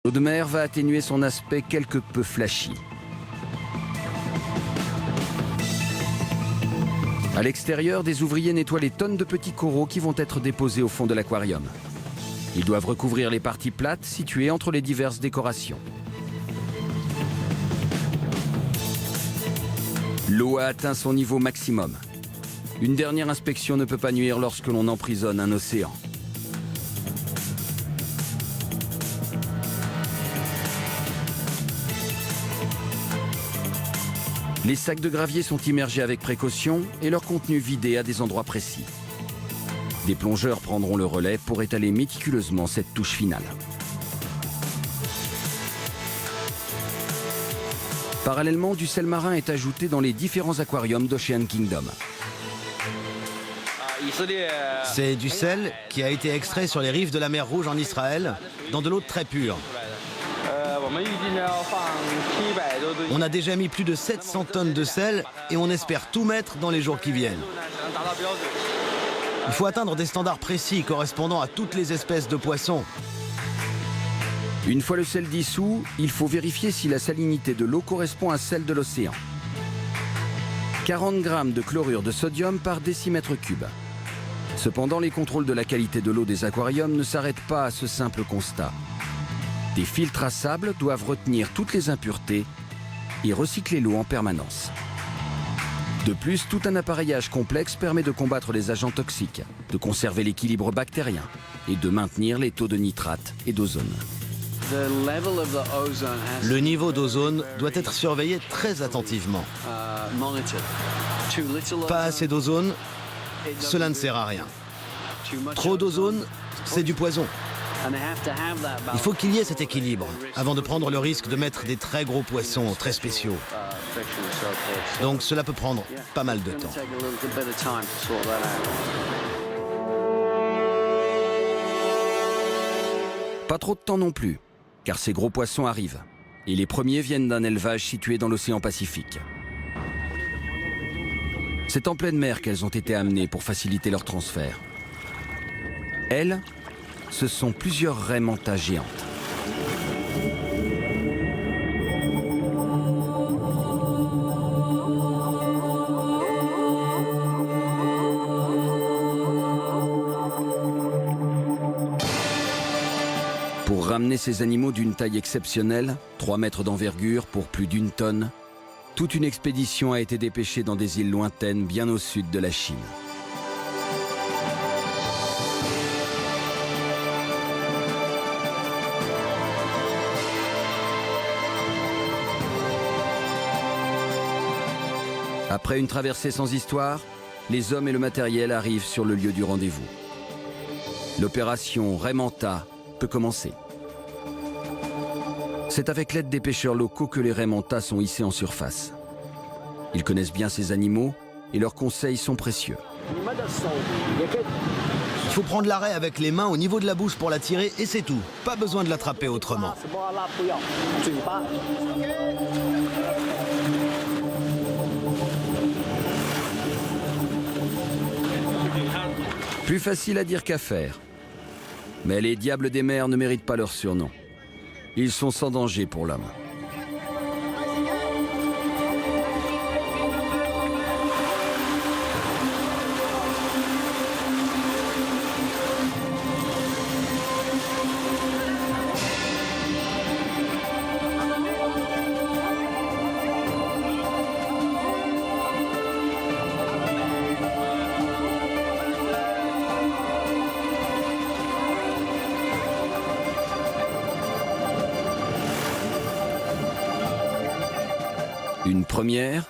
L'eau de mer va atténuer son aspect quelque peu flashy. À l'extérieur, des ouvriers nettoient les tonnes de petits coraux qui vont être déposés au fond de l'aquarium. Ils doivent recouvrir les parties plates situées entre les diverses décorations. L'eau a atteint son niveau maximum. Une dernière inspection ne peut pas nuire lorsque l'on emprisonne un océan. Les sacs de gravier sont immergés avec précaution et leur contenu vidé à des endroits précis. Des plongeurs prendront le relais pour étaler méticuleusement cette touche finale. Parallèlement, du sel marin est ajouté dans les différents aquariums d'Ocean Kingdom. C'est du sel qui a été extrait sur les rives de la mer Rouge en Israël, dans de l'eau très pure. On a déjà mis plus de 700 tonnes de sel et on espère tout mettre dans les jours qui viennent. Il faut atteindre des standards précis correspondant à toutes les espèces de poissons. Une fois le sel dissous, il faut vérifier si la salinité de l'eau correspond à celle de l'océan. 40 grammes de chlorure de sodium par décimètre cube. Cependant, les contrôles de la qualité de l'eau des aquariums ne s'arrêtent pas à ce simple constat. Des filtres à sable doivent retenir toutes les impuretés et recycler l'eau en permanence. De plus, tout un appareillage complexe permet de combattre les agents toxiques, de conserver l'équilibre bactérien et de maintenir les taux de nitrate et d'ozone. Le niveau d'ozone doit être surveillé très attentivement. Pas assez d'ozone, cela ne sert à rien. Trop d'ozone, c'est du poison. Il faut qu'il y ait cet équilibre avant de prendre le risque de mettre des très gros poissons très spéciaux. Donc cela peut prendre pas mal de temps. Pas trop de temps non plus, car ces gros poissons arrivent. Et les premiers viennent d'un élevage situé dans l'océan Pacifique. C'est en pleine mer qu'elles ont été amenées pour faciliter leur transfert. Elles, ce sont plusieurs raies manta géantes. Pour ramener ces animaux d'une taille exceptionnelle, 3 mètres d'envergure pour plus d'1 tonne, toute une expédition a été dépêchée dans des îles lointaines bien au sud de la Chine. Après une traversée sans histoire, les hommes et le matériel arrivent sur le lieu du rendez-vous. L'opération Raie Manta peut commencer. C'est avec l'aide des pêcheurs locaux que les raies manta sont hissés en surface. Ils connaissent bien ces animaux et leurs conseils sont précieux. Il faut prendre la raie avec les mains au niveau de la bouche pour la tirer et c'est tout. Pas besoin de l'attraper autrement. Plus facile à dire qu'à faire. Mais les diables des mers ne méritent pas leur surnom. Ils sont sans danger pour l'homme. Une première,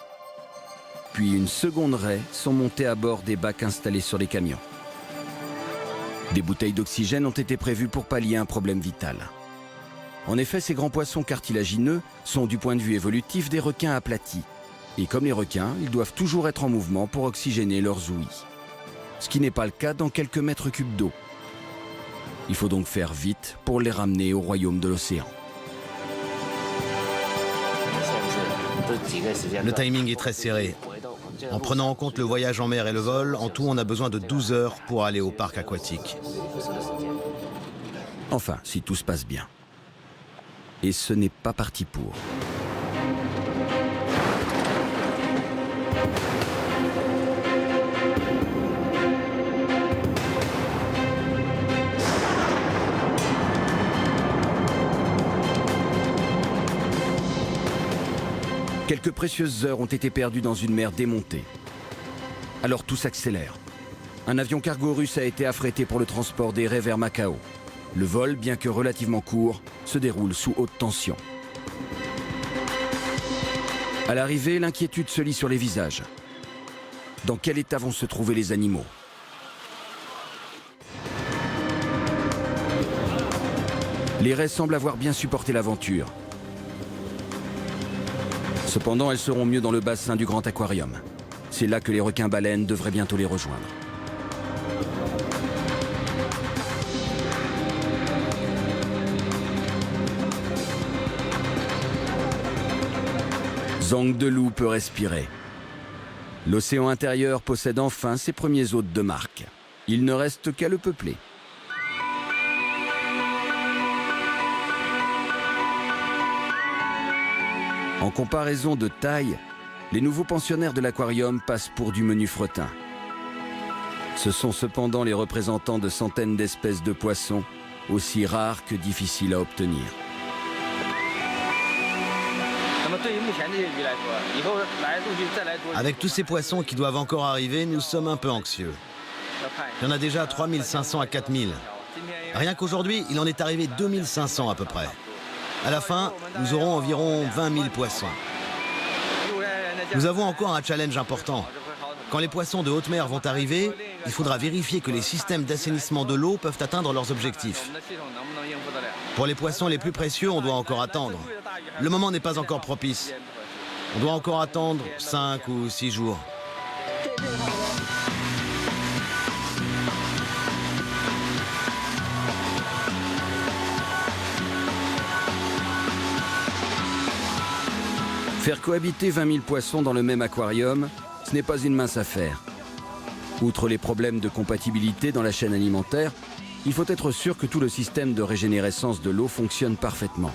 puis une seconde raie sont montées à bord des bacs installés sur les camions. Des bouteilles d'oxygène ont été prévues pour pallier un problème vital. En effet, ces grands poissons cartilagineux sont, du point de vue évolutif, des requins aplatis. Et comme les requins, ils doivent toujours être en mouvement pour oxygéner leurs ouïes. Ce qui n'est pas le cas dans quelques mètres cubes d'eau. Il faut donc faire vite pour les ramener au royaume de l'océan. Le timing est très serré. En prenant en compte le voyage en mer et le vol, en tout, on a besoin de 12 heures pour aller au parc aquatique. Enfin, si tout se passe bien. Et ce n'est pas parti pour. Quelques précieuses heures ont été perdues dans une mer démontée. Alors tout s'accélère. Un avion cargo russe a été affrété pour le transport des raies vers Macao. Le vol, bien que relativement court, se déroule sous haute tension. À l'arrivée, l'inquiétude se lit sur les visages. Dans quel état vont se trouver les animaux? Les raies semblent avoir bien supporté l'aventure. Cependant, elles seront mieux dans le bassin du grand aquarium. C'est là que les requins-baleines devraient bientôt les rejoindre. Zhang Delou peut respirer. L'océan intérieur possède enfin ses premiers hôtes de marque. Il ne reste qu'à le peupler. En comparaison de taille, les nouveaux pensionnaires de l'aquarium passent pour du menu fretin. Ce sont cependant les représentants de centaines d'espèces de poissons, aussi rares que difficiles à obtenir. Avec tous ces poissons qui doivent encore arriver, nous sommes un peu anxieux. Il y en a déjà 3500 à 4000. Rien qu'aujourd'hui, il en est arrivé 2500 à peu près. À la fin, nous aurons environ 20 000 poissons. Nous avons encore un challenge important. Quand les poissons de haute mer vont arriver, il faudra vérifier que les systèmes d'assainissement de l'eau peuvent atteindre leurs objectifs. Pour les poissons les plus précieux, on doit encore attendre. Le moment n'est pas encore propice. On doit encore attendre 5 ou 6 jours. Faire cohabiter 20 000 poissons dans le même aquarium, ce n'est pas une mince affaire. Outre les problèmes de compatibilité dans la chaîne alimentaire, il faut être sûr que tout le système de régénérescence de l'eau fonctionne parfaitement.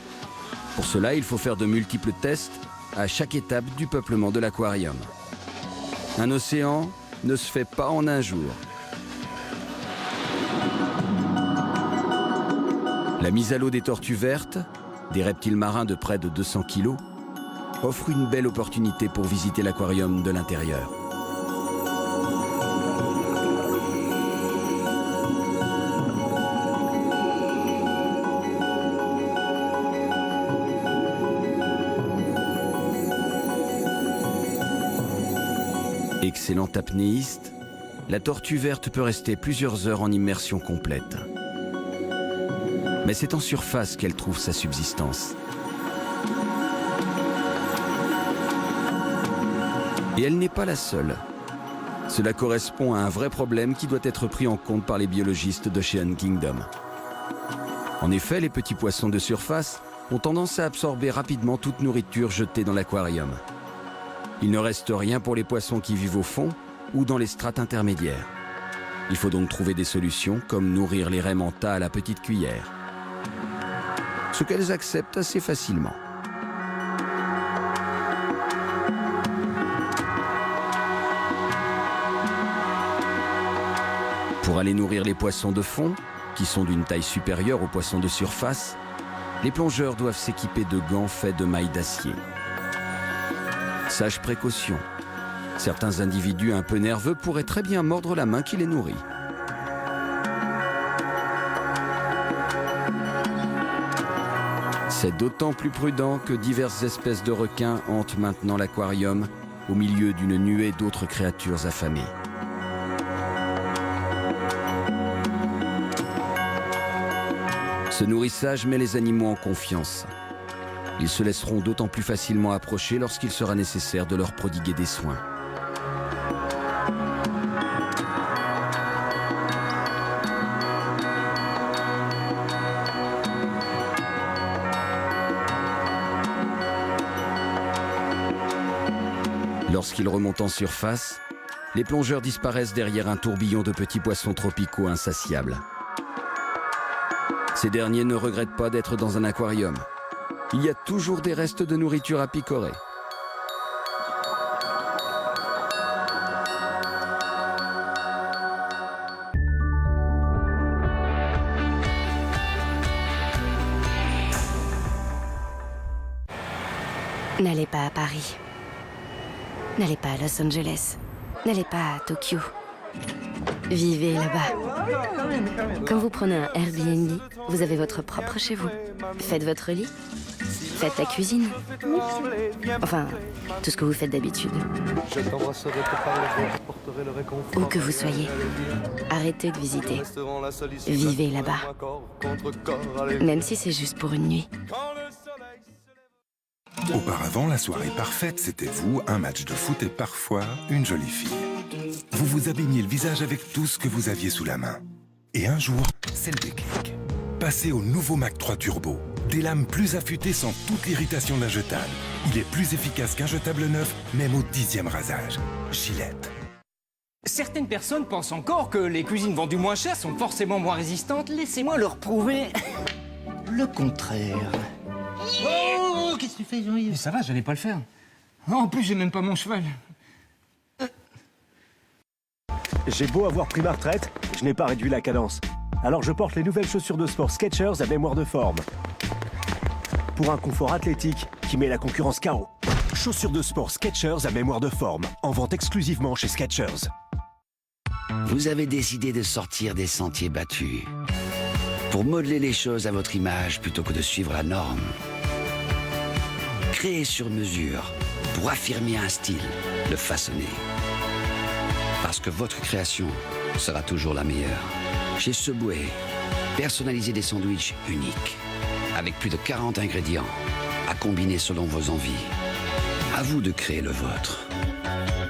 Pour cela, il faut faire de multiples tests à chaque étape du peuplement de l'aquarium. Un océan ne se fait pas en un jour. La mise à l'eau des tortues vertes, des reptiles marins de près de 200 kg, offre une belle opportunité pour visiter l'aquarium de l'intérieur. Excellente apnéiste, la tortue verte peut rester plusieurs heures en immersion complète. Mais c'est en surface qu'elle trouve sa subsistance. Et elle n'est pas la seule. Cela correspond à un vrai problème qui doit être pris en compte par les biologistes d'Ocean Kingdom. En effet, les petits poissons de surface ont tendance à absorber rapidement toute nourriture jetée dans l'aquarium. Il ne reste rien pour les poissons qui vivent au fond ou dans les strates intermédiaires. Il faut donc trouver des solutions comme nourrir les raies manta à la petite cuillère. Ce qu'elles acceptent assez facilement. Pour aller nourrir les poissons de fond, qui sont d'une taille supérieure aux poissons de surface, les plongeurs doivent s'équiper de gants faits de mailles d'acier. Sage précaution, certains individus un peu nerveux pourraient très bien mordre la main qui les nourrit. C'est d'autant plus prudent que diverses espèces de requins hantent maintenant l'aquarium au milieu d'une nuée d'autres créatures affamées. Ce nourrissage met les animaux en confiance. Ils se laisseront d'autant plus facilement approcher lorsqu'il sera nécessaire de leur prodiguer des soins. Lorsqu'ils remontent en surface, les plongeurs disparaissent derrière un tourbillon de petits poissons tropicaux insatiables. Ces derniers ne regrettent pas d'être dans un aquarium. il y a toujours des restes de nourriture à picorer. N'allez pas à Paris. N'allez pas à Los Angeles. N'allez pas à Tokyo. Vivez là-bas. Quand vous prenez un Airbnb, vous avez votre propre chez vous. Faites votre lit. Faites la cuisine. Enfin, tout ce que vous faites d'habitude. Où que vous soyez, arrêtez de visiter. Vivez là-bas. Même si c'est juste pour une nuit. Auparavant, la soirée parfaite, c'était vous, un match de foot et parfois une jolie fille. Vous vous abîmiez le visage avec tout ce que vous aviez sous la main. Et un jour, c'est le déclic. Passez au nouveau Mac 3 Turbo. Des lames plus affûtées sans toute l'irritation d'un jetable. Il est plus efficace qu'un jetable neuf, même au 10e rasage. Gillette. Certaines personnes pensent encore que les cuisines vendues moins cher sont forcément moins résistantes. Laissez-moi leur prouver le contraire. Oh, qu'est-ce que tu fais, Jean-Yves? Mais ça va, j'allais pas le faire. En plus, j'ai même pas mon cheval. J'ai beau avoir pris ma retraite, je n'ai pas réduit la cadence. Alors je porte les nouvelles chaussures de sport Skechers à mémoire de forme. Pour un confort athlétique qui met la concurrence KO. Chaussures de sport Skechers à mémoire de forme, en vente exclusivement chez Skechers. Vous avez décidé de sortir des sentiers battus. Pour modeler les choses à votre image plutôt que de suivre la norme. Créer sur mesure pour affirmer un style, le façonner. Parce que votre création sera toujours la meilleure. Chez Subway, personnalisez des sandwichs uniques, avec plus de 40 ingrédients, à combiner selon vos envies. À vous de créer le vôtre.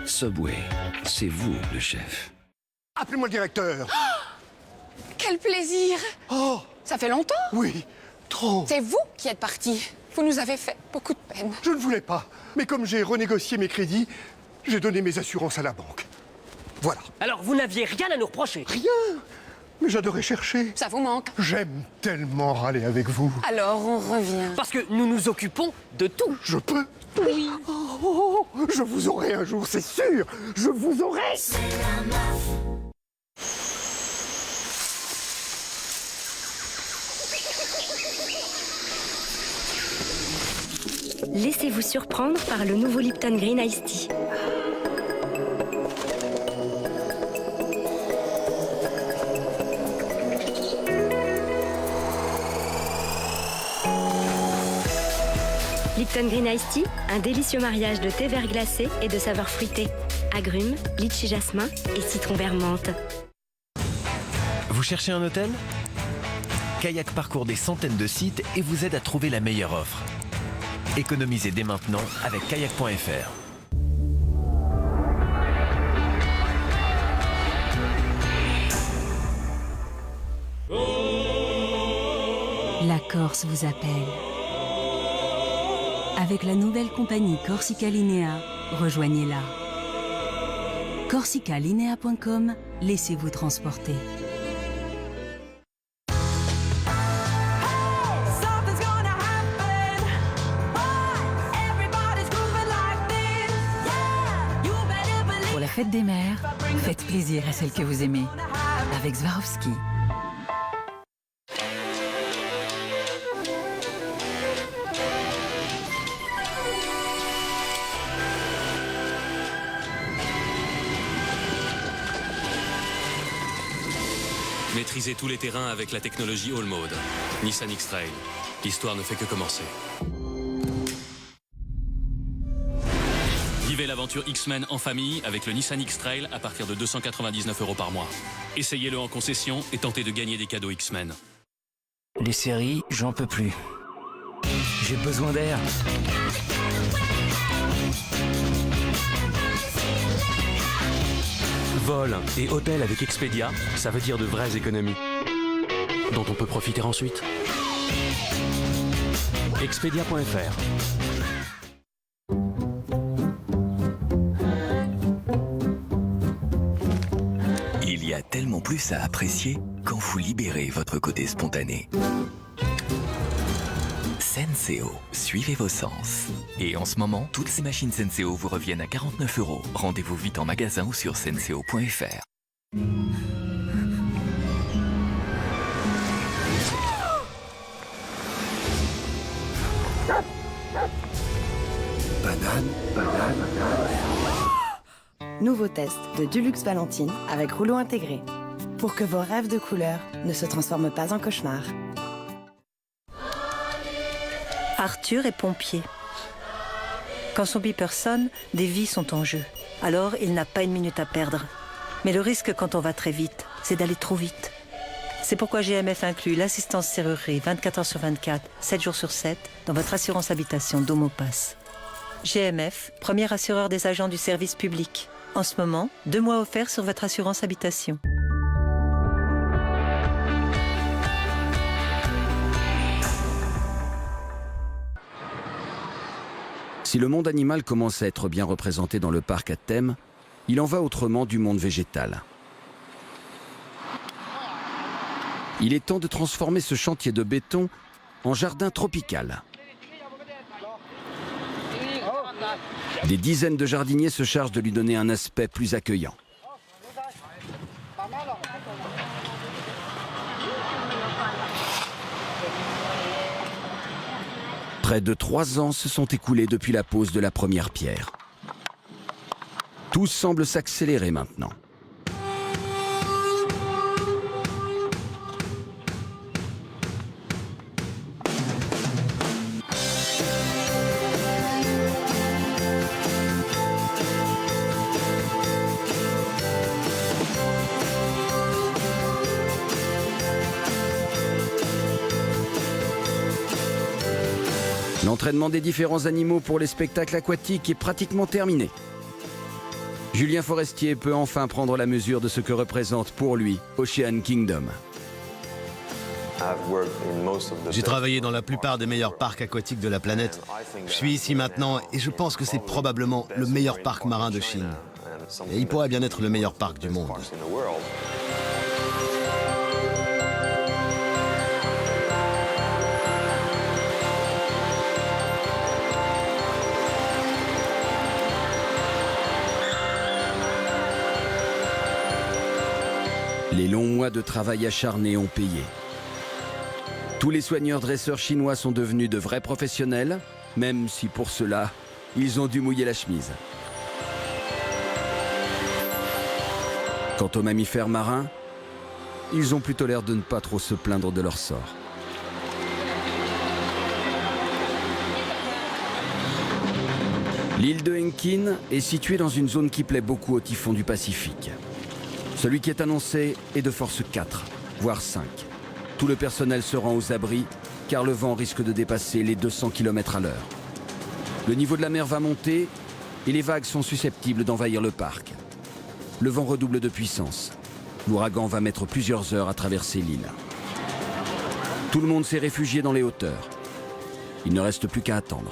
Subway, c'est vous le chef. Appelez-moi le directeur. Quel plaisir! Oh, Ça fait longtemps? oui, trop. C'est vous qui êtes parti. Vous nous avez fait beaucoup de peine. Je ne voulais pas. Mais comme j'ai renégocié mes crédits, j'ai donné mes assurances à la banque. Voilà. Alors, vous n'aviez rien à nous reprocher? Rien. Mais j'adorais chercher. Ça vous manque? J'aime tellement râler avec vous. Alors on revient. Parce que nous nous occupons de tout. Je peux. Oui. Oh, je vous aurai un jour, c'est sûr. Je vous aurai. Laissez-vous surprendre par le nouveau Lipton Green Iced Tea. Lipton Green Iced Tea, un délicieux mariage de thé vert glacé et de saveurs fruitées. Agrumes, litchi jasmin et citron vert menthe. Vous cherchez un hôtel? Kayak parcourt des centaines de sites et vous aide à trouver la meilleure offre. Économisez dès maintenant avec kayak.fr. La Corse vous appelle. Avec la nouvelle compagnie Corsica Linea, rejoignez-la. corsicalinea.com, laissez-vous transporter. Pour la fête des mères, faites plaisir à celle que vous aimez. Avec Swarovski. Maîtrisez tous les terrains avec la technologie All Mode. Nissan X-Trail. L'histoire ne fait que commencer. Vivez l'aventure X-Men en famille avec le Nissan X-Trail à partir de 299 € par mois. Essayez-le en concession et tentez de gagner des cadeaux X-Men. Les séries, j'en peux plus. J'ai besoin d'air. Vol et hôtel avec Expedia, ça veut dire de vraies économies, dont on peut profiter ensuite. Expedia.fr. Il y a tellement plus à apprécier quand vous libérez votre côté spontané. Senseo, suivez vos sens. Et en ce moment, toutes ces machines Senseo vous reviennent à 49 €. Rendez-vous vite en magasin ou sur senseo.fr. Nouveau test de Dulux Valentine avec rouleau intégré. Pour que vos rêves de couleurs ne se transforment pas en cauchemar. Arthur est pompier. Quand son beeper sonne, des vies sont en jeu. Alors, il n'a pas une minute à perdre. Mais le risque quand on va très vite, c'est d'aller trop vite. C'est pourquoi GMF inclut l'assistance serrurerie 24 h sur 24, 7 jours sur 7, dans votre assurance habitation Domopass. GMF, premier assureur des agents du service public. En ce moment, 2 mois offerts sur votre assurance habitation. Si le monde animal commence à être bien représenté dans le parc à thème, il en va autrement du monde végétal. Il est temps de transformer ce chantier de béton en jardin tropical. Des dizaines de jardiniers se chargent de lui donner un aspect plus accueillant. Près de 3 ans se sont écoulés depuis la pose de la première pierre. Tout semble s'accélérer maintenant. L'entraînement des différents animaux pour les spectacles aquatiques est pratiquement terminé. Julien Forestier peut enfin prendre la mesure de ce que représente pour lui Ocean Kingdom. J'ai travaillé dans la plupart des meilleurs parcs aquatiques de la planète. Je suis ici maintenant et je pense que c'est probablement le meilleur parc marin de Chine. Et il pourrait bien être le meilleur parc du monde. Les longs mois de travail acharné ont payé. Tous les soigneurs dresseurs chinois sont devenus de vrais professionnels, même si pour cela, ils ont dû mouiller la chemise. Quant aux mammifères marins, ils ont plutôt l'air de ne pas trop se plaindre de leur sort. L'île de Henkin est située dans une zone qui plaît beaucoup aux typhons du Pacifique. Celui qui est annoncé est de force 4, voire 5. Tout le personnel se rend aux abris, car le vent risque de dépasser les 200 km/h. Le niveau de la mer va monter et les vagues sont susceptibles d'envahir le parc. Le vent redouble de puissance. L'ouragan va mettre plusieurs heures à traverser l'île. Tout le monde s'est réfugié dans les hauteurs. Il ne reste plus qu'à attendre.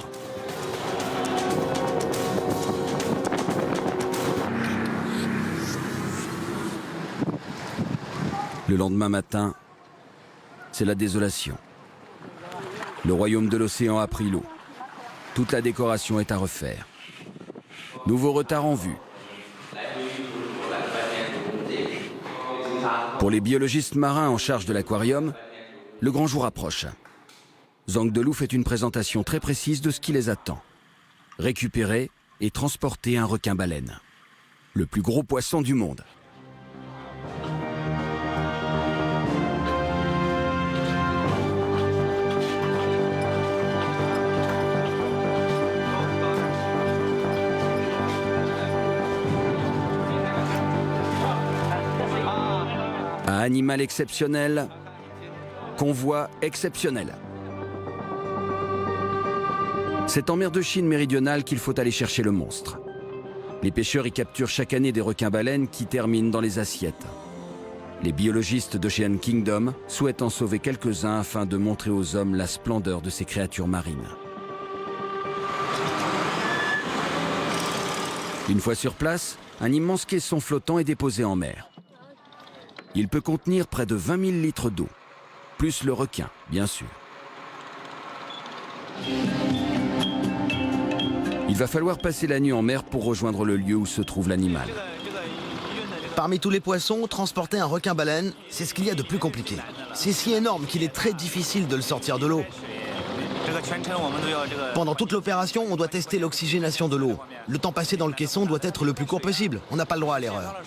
Le lendemain matin, c'est la désolation. Le royaume de l'océan a pris l'eau. Toute la décoration est à refaire. Nouveau retard en vue. Pour les biologistes marins en charge de l'aquarium, le grand jour approche. Zhang Delou fait une présentation très précise de ce qui les attend. Récupérer et transporter un requin-baleine. Le plus gros poisson du monde. Animal exceptionnel, convoi exceptionnel. C'est en mer de Chine méridionale qu'il faut aller chercher le monstre. Les pêcheurs y capturent chaque année des requins-baleines qui terminent dans les assiettes. Les biologistes d'Ocean Kingdom souhaitent en sauver quelques-uns afin de montrer aux hommes la splendeur de ces créatures marines. Une fois sur place, un immense caisson flottant est déposé en mer. Il peut contenir près de 20 000 litres d'eau, plus le requin, bien sûr. Il va falloir passer la nuit en mer pour rejoindre le lieu où se trouve l'animal. Parmi tous les poissons, transporter un requin-baleine, c'est ce qu'il y a de plus compliqué. C'est si énorme qu'il est très difficile de le sortir de l'eau. Pendant toute l'opération, on doit tester l'oxygénation de l'eau. Le temps passé dans le caisson doit être le plus court possible. On n'a pas le droit à l'erreur.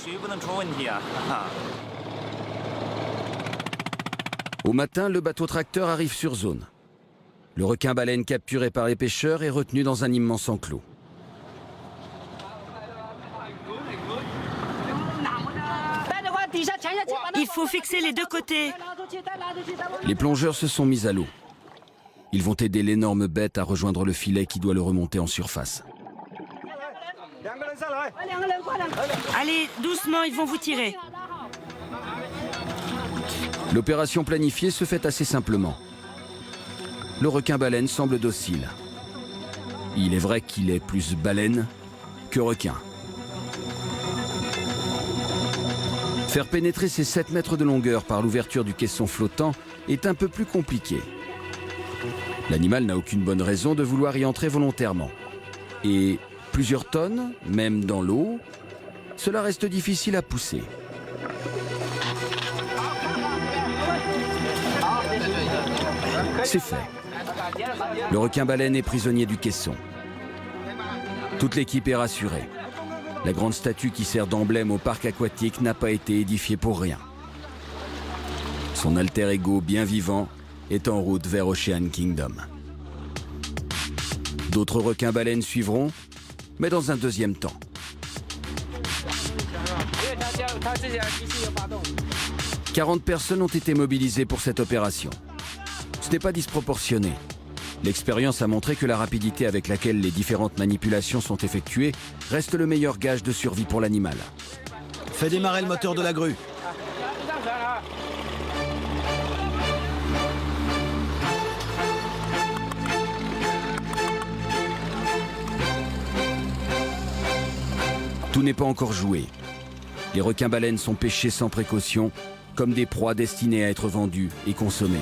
Au matin, le bateau tracteur arrive sur zone. Le requin-baleine capturé par les pêcheurs est retenu dans un immense enclos. Il faut fixer les deux côtés. Les plongeurs se sont mis à l'eau. Ils vont aider l'énorme bête à rejoindre le filet qui doit le remonter en surface. Allez, doucement, ils vont vous tirer. L'opération planifiée se fait assez simplement. Le requin-baleine semble docile. Il est vrai qu'il est plus baleine que requin. Faire pénétrer ces 7 mètres de longueur par l'ouverture du caisson flottant est un peu plus compliqué. L'animal n'a aucune bonne raison de vouloir y entrer volontairement. Et plusieurs tonnes, même dans l'eau, cela reste difficile à pousser. C'est fait. Le requin-baleine est prisonnier du caisson. Toute l'équipe est rassurée. La grande statue qui sert d'emblème au parc aquatique n'a pas été édifiée pour rien. Son alter ego bien vivant est en route vers Ocean Kingdom. D'autres requins-baleines suivront, mais dans un deuxième temps. « 40 personnes ont été mobilisées pour cette opération. Ce n'est pas disproportionné. L'expérience a montré que la rapidité avec laquelle les différentes manipulations sont effectuées reste le meilleur gage de survie pour l'animal. » Fais démarrer le moteur de la grue. Tout n'est pas encore joué. Les requins-baleines sont pêchés sans précaution, comme des proies destinées à être vendues et consommées.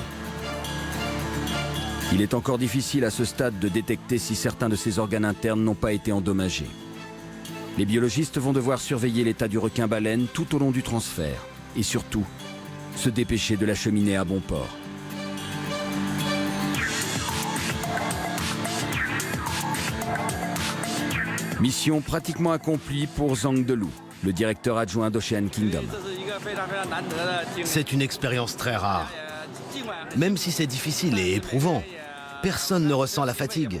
Il est encore difficile à ce stade de détecter si certains de ses organes internes n'ont pas été endommagés. Les biologistes vont devoir surveiller l'état du requin-baleine tout au long du transfert et surtout, se dépêcher de l'acheminer à bon port. Mission pratiquement accomplie pour Zhang Delou, le directeur adjoint d'Ocean Kingdom. C'est une expérience très rare. Même si c'est difficile et éprouvant, personne ne ressent la fatigue.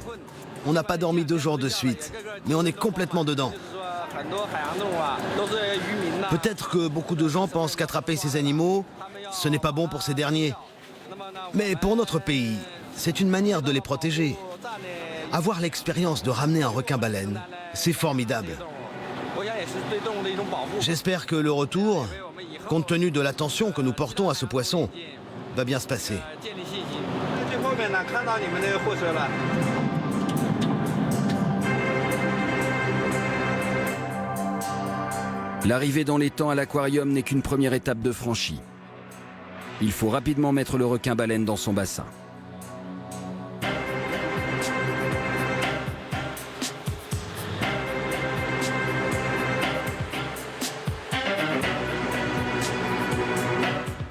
On n'a pas dormi 2 jours de suite, mais on est complètement dedans. Peut-être que beaucoup de gens pensent qu'attraper ces animaux, ce n'est pas bon pour ces derniers. Mais pour notre pays, c'est une manière de les protéger. Avoir l'expérience de ramener un requin-baleine, c'est formidable. J'espère que le retour, compte tenu de l'attention que nous portons à ce poisson, va bien se passer. L'arrivée dans les temps à l'aquarium n'est qu'une première étape de franchie. Il faut rapidement mettre le requin-baleine dans son bassin.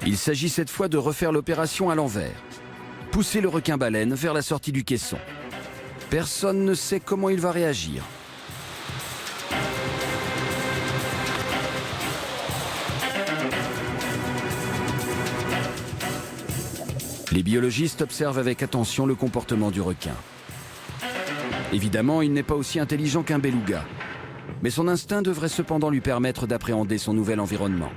Il s'agit cette fois de refaire l'opération à l'envers. Pousser le requin-baleine vers la sortie du caisson. Personne ne sait comment il va réagir. Les biologistes observent avec attention le comportement du requin. Évidemment, il n'est pas aussi intelligent qu'un beluga, mais son instinct devrait cependant lui permettre d'appréhender son nouvel environnement.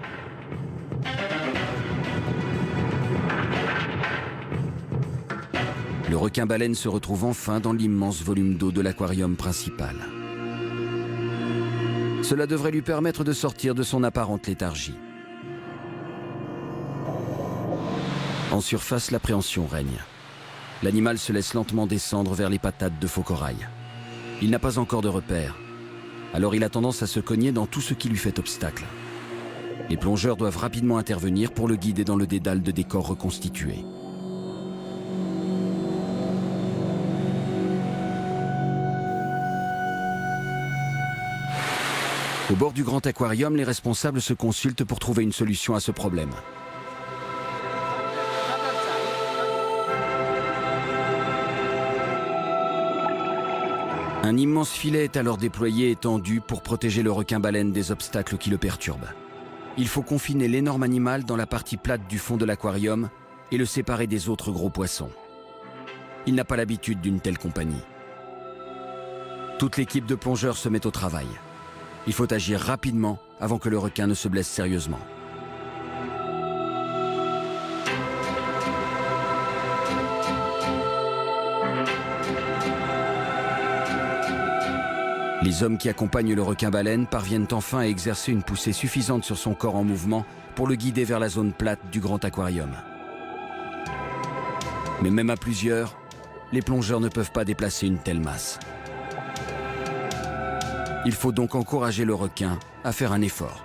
Le requin-baleine se retrouve enfin dans l'immense volume d'eau de l'aquarium principal. Cela devrait lui permettre de sortir de son apparente léthargie. En surface, l'appréhension règne. L'animal se laisse lentement descendre vers les patates de faux corail. Il n'a pas encore de repères, alors il a tendance à se cogner dans tout ce qui lui fait obstacle. Les plongeurs doivent rapidement intervenir pour le guider dans le dédale de décor reconstitué. Au bord du grand aquarium, les responsables se consultent pour trouver une solution à ce problème. Un immense filet est alors déployé et tendu pour protéger le requin-baleine des obstacles qui le perturbent. Il faut confiner l'énorme animal dans la partie plate du fond de l'aquarium et le séparer des autres gros poissons. Il n'a pas l'habitude d'une telle compagnie. Toute l'équipe de plongeurs se met au travail. Il faut agir rapidement avant que le requin ne se blesse sérieusement. Les hommes qui accompagnent le requin-baleine parviennent enfin à exercer une poussée suffisante sur son corps en mouvement pour le guider vers la zone plate du grand aquarium. Mais même à plusieurs, les plongeurs ne peuvent pas déplacer une telle masse. Il faut donc encourager le requin à faire un effort.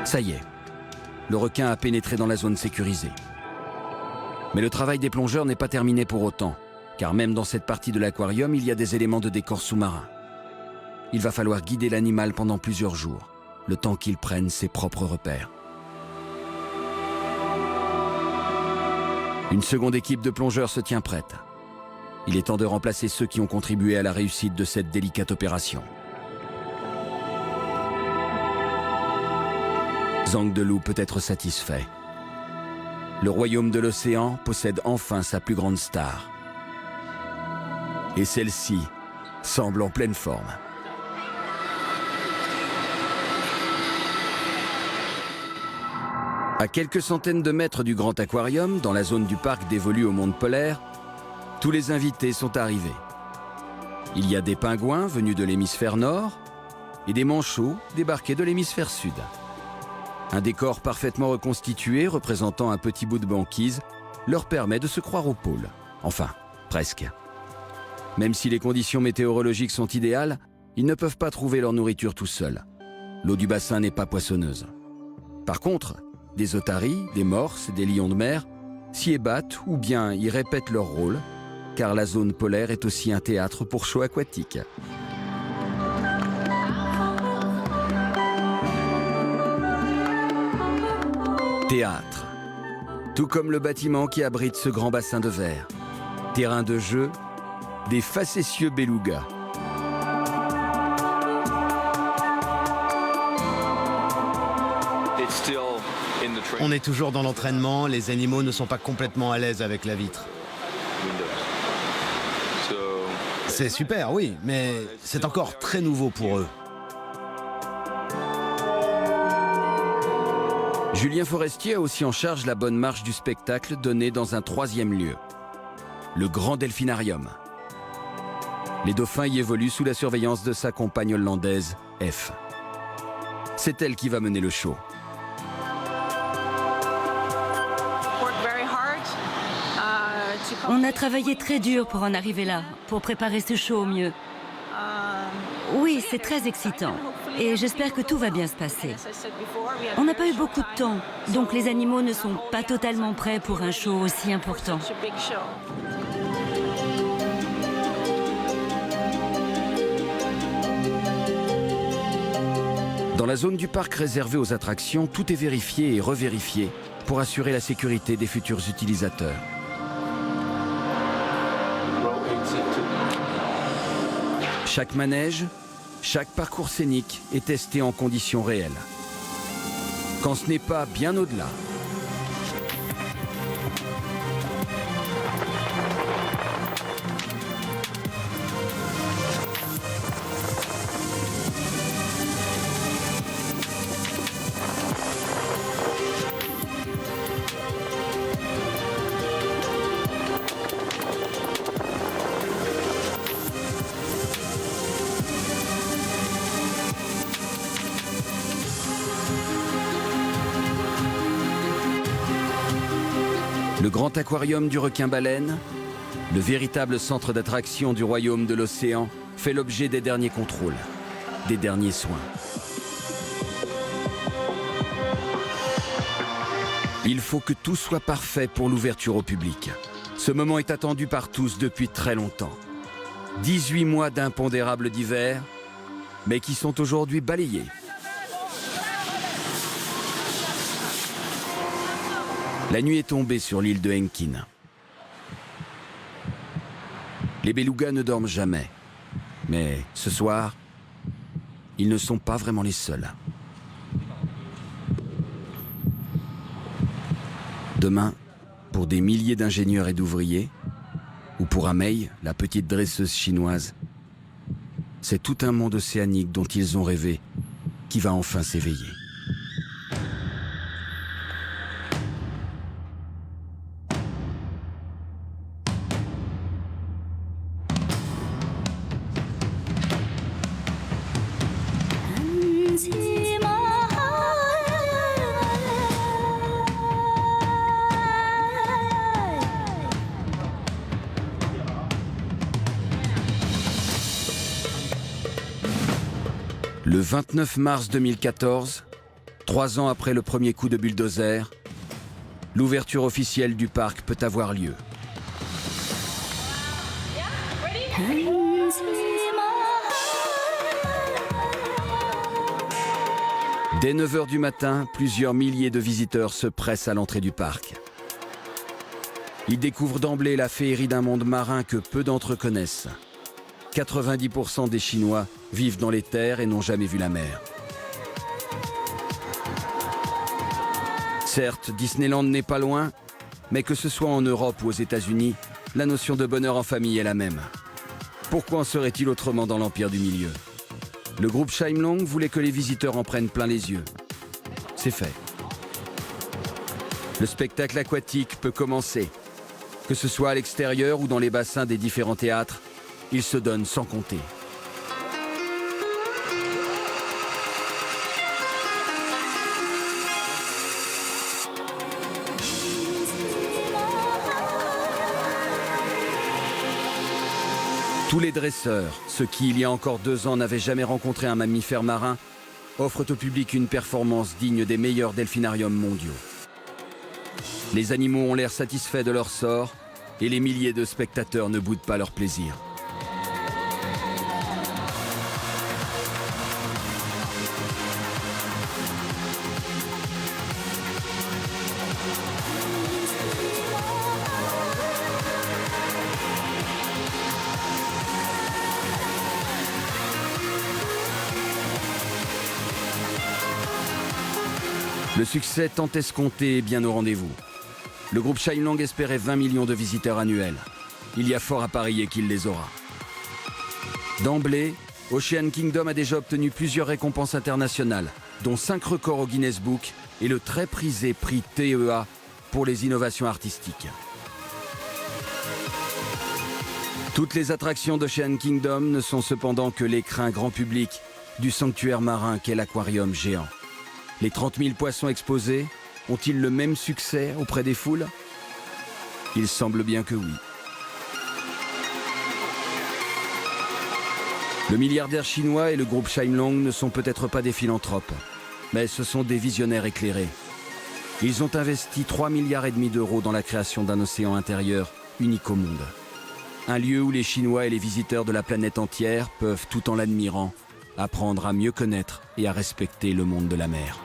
Ça y est, le requin a pénétré dans la zone sécurisée. Mais le travail des plongeurs n'est pas terminé pour autant, car même dans cette partie de l'aquarium, il y a des éléments de décor sous-marin. Il va falloir guider l'animal pendant plusieurs jours, le temps qu'il prenne ses propres repères. Une seconde équipe de plongeurs se tient prête. Il est temps de remplacer ceux qui ont contribué à la réussite de cette délicate opération. Zhang Delou peut être satisfait. Le royaume de l'océan possède enfin sa plus grande star. Et celle-ci semble en pleine forme. À quelques centaines de mètres du grand aquarium, dans la zone du parc dévolue au monde polaire, tous les invités sont arrivés. Il y a des pingouins venus de l'hémisphère nord et des manchots débarqués de l'hémisphère sud. Un décor parfaitement reconstitué représentant un petit bout de banquise leur permet de se croire au pôle. Enfin, presque. Même si les conditions météorologiques sont idéales, ils ne peuvent pas trouver leur nourriture tout seuls. L'eau du bassin n'est pas poissonneuse. Par contre, des otaries, des morses, des lions de mer s'y ébattent ou bien y répètent leur rôle, car la zone polaire est aussi un théâtre pour shows aquatiques. Théâtre. Tout comme le bâtiment qui abrite ce grand bassin de verre. Terrain de jeu, des facétieux belugas. On est toujours dans l'entraînement, les animaux ne sont pas complètement à l'aise avec la vitre. C'est super, oui, mais c'est encore très nouveau pour eux. Julien Forestier a aussi en charge la bonne marche du spectacle donné dans un troisième lieu, le Grand Delphinarium. Les dauphins y évoluent sous la surveillance de sa compagne hollandaise, F. C'est elle qui va mener le show. On a travaillé très dur pour en arriver là, pour préparer ce show au mieux. Oui, c'est très excitant. Et j'espère que tout va bien se passer. On n'a pas eu beaucoup de temps, donc les animaux ne sont pas totalement prêts pour un show aussi important. Dans la zone du parc réservée aux attractions, tout est vérifié et revérifié pour assurer la sécurité des futurs utilisateurs. Chaque manège, chaque parcours scénique est testé en conditions réelles. Quand ce n'est pas bien au-delà. Le grand aquarium du requin-baleine, le véritable centre d'attraction du royaume de l'océan, fait l'objet des derniers contrôles, des derniers soins. Il faut que tout soit parfait pour l'ouverture au public. Ce moment est attendu par tous depuis très longtemps. 18 mois d'impondérables d'hiver mais qui sont aujourd'hui balayés. La nuit est tombée sur l'île de Henkin. Les belugas ne dorment jamais. Mais ce soir, ils ne sont pas vraiment les seuls. Demain, pour des milliers d'ingénieurs et d'ouvriers, ou pour Amei, la petite dresseuse chinoise, c'est tout un monde océanique dont ils ont rêvé qui va enfin s'éveiller. Le 29 mars 2014, 3 ans après le premier coup de bulldozer, l'ouverture officielle du parc peut avoir lieu. Dès 9 h du matin, plusieurs milliers de visiteurs se pressent à l'entrée du parc. Ils découvrent d'emblée la féerie d'un monde marin que peu d'entre eux connaissent. 90% des Chinois vivent dans les terres et n'ont jamais vu la mer. Certes, Disneyland n'est pas loin, mais que ce soit en Europe ou aux États-Unis, la notion de bonheur en famille est la même. Pourquoi en serait-il autrement dans l'Empire du Milieu? Le groupe Shyamlong voulait que les visiteurs en prennent plein les yeux. C'est fait. Le spectacle aquatique peut commencer. Que ce soit à l'extérieur ou dans les bassins des différents théâtres, il se donne sans compter. Tous les dresseurs, ceux qui, il y a encore 2 ans, n'avaient jamais rencontré un mammifère marin, offrent au public une performance digne des meilleurs delphinariums mondiaux. Les animaux ont l'air satisfaits de leur sort et les milliers de spectateurs ne boudent pas leur plaisir. Le succès tant escompté est bien au rendez-vous. Le groupe Shyamlong espérait 20 millions de visiteurs annuels. Il y a fort à parier qu'il les aura. D'emblée, Ocean Kingdom a déjà obtenu plusieurs récompenses internationales, dont 5 records au Guinness Book et le très prisé prix TEA pour les innovations artistiques. Toutes les attractions d'Ocean Kingdom ne sont cependant que l'écrin grand public du sanctuaire marin qu'est l'aquarium géant. Les 30 000 poissons exposés ont-ils le même succès auprès des foules? Il semble bien que oui. Le milliardaire chinois et le groupe Shyamlong ne sont peut-être pas des philanthropes, mais ce sont des visionnaires éclairés. Ils ont investi 3,5 milliards d'euros dans la création d'un océan intérieur unique au monde. Un lieu où les Chinois et les visiteurs de la planète entière peuvent, tout en l'admirant, apprendre à mieux connaître et à respecter le monde de la mer.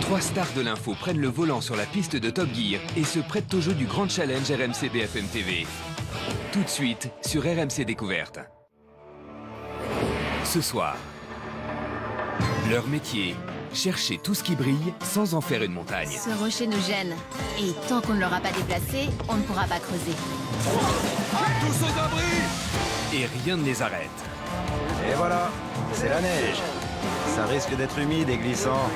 Trois stars de l'info prennent le volant sur la piste de Top Gear et se prêtent au jeu du Grand Challenge RMC BFM TV. Tout de suite sur RMC Découverte. Ce soir, leur métier, chercher tout ce qui brille sans en faire une montagne. Ce rocher nous gêne. Et tant qu'on ne l'aura pas déplacé, on ne pourra pas creuser. Tous aux abris! Et rien ne les arrête. Et voilà, c'est la neige. Ça risque d'être humide et glissant.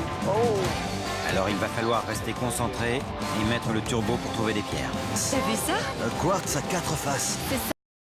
Alors il va falloir rester concentré et mettre le turbo pour trouver des pierres. T'as vu ça? Un quartz à 4 faces.